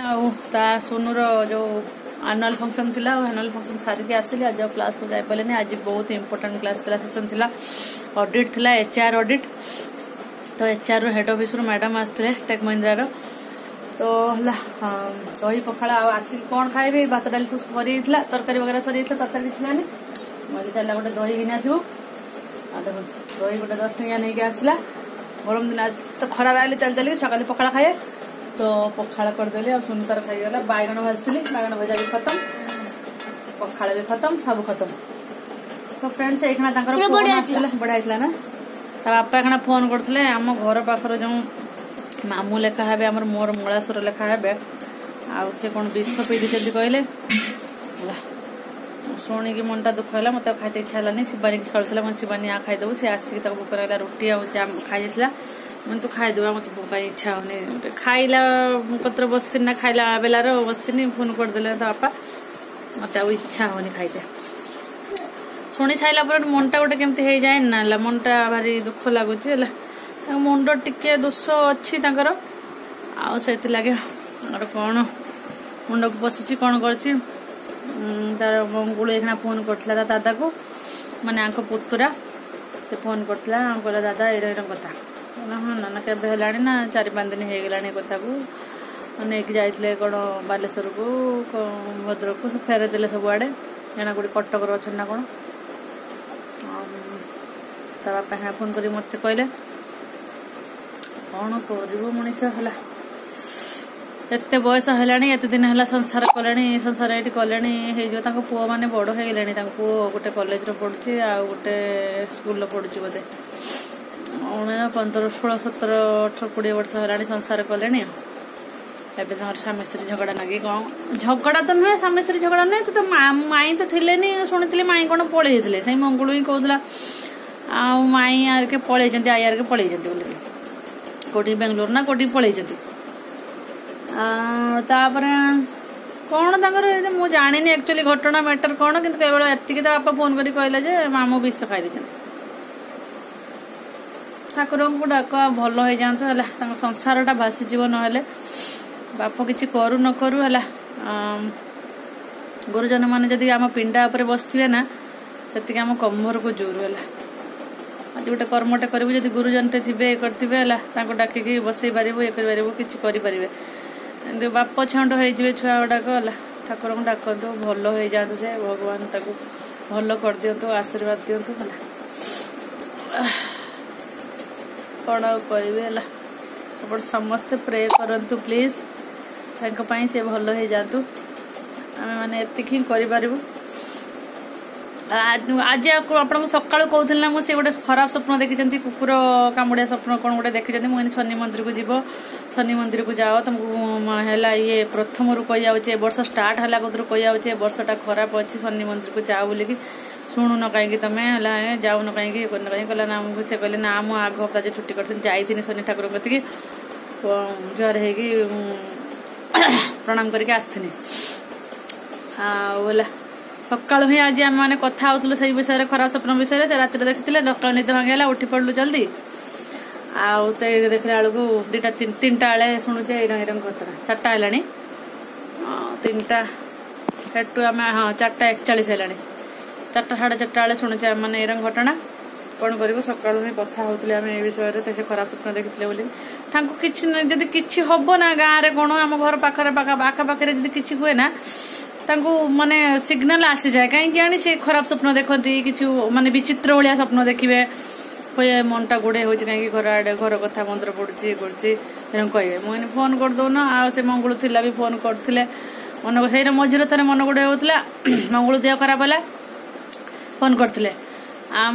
सोनूर जो annual function थिला annual function सारिक आसिली आज क्लास को जाई पालेनी। आज बहुत इंपोर्टेंट क्लास थिला, सेशन थिला, ऑडिट थिला, एचआर ऑडिट। तो एचआर रो हेड ऑफिस रो मैडम आस्ते टेक महिंद्रा रो। तो हला दही पखाड़ा आसिक कौन खाइबे, भात डाली सब सरी तरकारी वगैरह सरी तरकारी किसी जानी मैं चल गोटे दही कि आसबू। देखो दही गोटे 10 टंकिया नहीं आसला। गरम दिन आज तो खरा आइले चल चल सकाल पखाड़ा खाए तो पखाड़ा करदेली और सुनकर खाईगला। बैगण भाजती, बैगण भजा भी खत्म, पखाड़ा भी खत्म, सब खत्म। तो फ्रेंड्स ये बढ़िया ना बापा एखना फोन करते आम घर पाखर जो मामू लेखा हे आम मोर मलासुर लेखा हे से कौन विष पी दी कहले शुणिकी मनटा दुख है मत खाते इच्छा है शिवानी की खेलुला मैं शिवानी आ खाईदेव सी आसिक भोक लगे रुटी आम खाई जाता मैं तो खाईदेव मत इच्छा होनी खाइला कतर बसती ना खाइला बेलार बसती फोन करदे तो बापा मत इच्छा होनी खाइते शुणी सारा पर मनटा गोटे केमती हो जाए ना मनटा भारी दुख लगुच मुंड टिके दोष अच्छी लगे कौन मुंड को पशिची कौन कर तार मंगुल एक फोन करता दादा को माने आंक पुतुरा से फोन करता कहला दादा ये कथा हाँ ना केवे ना 4-5 दिन हो गला कथा को नहीं जाइए कौन बालेश्वर को भद्रक को फेरे देले सबुआड़े एना गोटे कटक अच्छा ना कौन ता बापा फोन कर मत कहले कौन कर मनीष है एत बयस है एत दिन है संसार कले संसार ये कले पुओ मैंने बड़ हो गले पुओ गोटे कॉलेज पढ़ुची आ गोटे स्कूल पढ़ुची बोधे 15, 16, 17, 18, 20 वर्ष है संसार कले स्वामी स्त्री झगड़ा ना कि कौन झगड़ा तो नुहे स्वामी स्त्री झगड़ा नुहे तो माई तो थे शुणी माई कौन पलि से मंगुल ही कहला माई आर के पलि आई आर के पलि बोल कौटी बेंगलोर ना कौटी पलि कौन मु जानी एक्चुअली घटना मैटर कौन कि केवल एतिक बापा फोन कर कहले मामू विष खाई दे ठाकुर को डाक भल हो जाता संसार टा भासीजीव ना बाप किसी करू न करू है गुरुजन मैंने जदि आम पिंडा उपर बसवे ना से आम कमर को जोर है आज गोटे कर्मटे करू जब गुरुजन थे करते डाकिकी बसई पार ये कि बाप छाउंड हो छुआ गुड़ाक ठाकुर को डाकतु भल हो जातु जे भगवान ताको भल कर दिंतु आशीर्वाद दिंतु कौन कह समस्ते प्रे करंतु प्लीज से भल हो जातु आम मैंने एतिक ही कर आज आपको सकाल कहूल ना मुझे गोटे खराब स्वप्न देखी कुकुर कामुड़िया स्वप्न कौन गोटे देखी मुझे शनि मंदिर को जीव शनि मंदिर को जाओ तुमको है ये प्रथम रू कही जाऊे वर्ष स्टार्ट है कदर कही जाऊे वर्षटा खराब अच्छी शनि मंदिर को जाओ बोलिकी शुणु न कहीं तुम्हें जाऊ न कहीं कहला ना से कहले ना मुझे आग हफ्ता जो छुट्टी कर जाइनी शनि ठाकुर कति जुआर हो प्रणाम करके आसनी बोला सकाल ही आज आम मैंने कथा होलु से विषय खराब स्वप्न विषय से रात देखी डॉक्टर निद भांगला उठी पड़लु जल्दी आउ देखला बेलू 2-3टा बेले शुणुचे एरंग घटना 4टा है 3टा हेटू आम हाँ 4:41 है 4टा 4:30 बेले शुणुचे मैंने एरंग घटना कौन कर सका ही कथा होते आम ए विषय से खराब स्वप्न देखते बोली जदि किसी हम ना गाँव में कौन आम घर पाखे आखपाखे किसी हुए ना माने सिग्नल आसी जाए कहीं से खराब स्वप्न देखती कि माने विचित्र भाया स्वप्न देखिए कहे मनटा गोड़े हो कहीं घर आड़े घर कथा मंत्र पड़ुची कहे मुझे फोन कर दौन से मंगुल थिला भी फोन करते मन से मझे थे मन गोड़े होता मंगुल देह खराब है फोन करते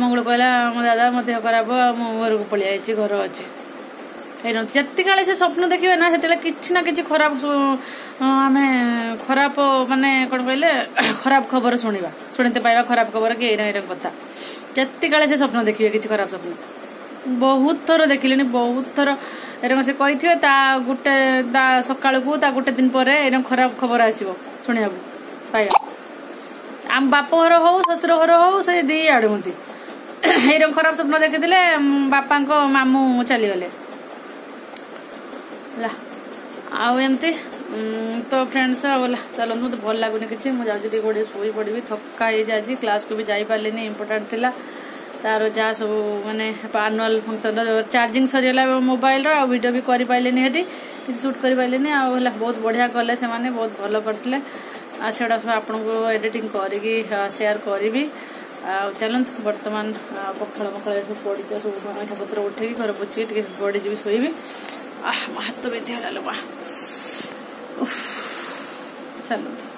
मंगुल कहला मो दादा मो देह खराब मो घर को पलि आई घर अच्छे जति काले से स्वप्न देखिए ना से किसी ना कि खराब आम खराब माने कौन कहले खराब खबर शुणते पाइबा खराब खबर कि एरंग कथा जति काले से स्वप्न देखिए किसी खराब स्वप्न बहुत थर देखिले बहुत थर एरंग से कही गोटे सकाल को गोटे दिन पर एरंग खराब खबर आसो शुणा पाइबा आम बाप घर हो शशुर घर हो से दी आड़े हूँ एरंग खराब स्वप्न देखी बापा मामू चलीगले आमती तो फ्रेंड्स बोला चलो मत भल लगुनि कि मुझे गोटे शोई पड़ी थका ही जाए क्लास को भी जाई पारे इम्पोर्टाट थिला तार जहाँ सब माने आनुआल फंक्शन चार्जिंग सरीगला मोबाइल वीडियो भी कर पारे किसी शूट कर पारे बहुत बढ़िया कले से माने बहुत भल करते से सब आपन को एडिटिंग करके शेयर करी चलत बर्तमान पखाड़ पखाड़ सब पड़ी सब अठा पत्र उठे घर पोछी पड़ी जी शोबी हाथ बेदी गला चलो।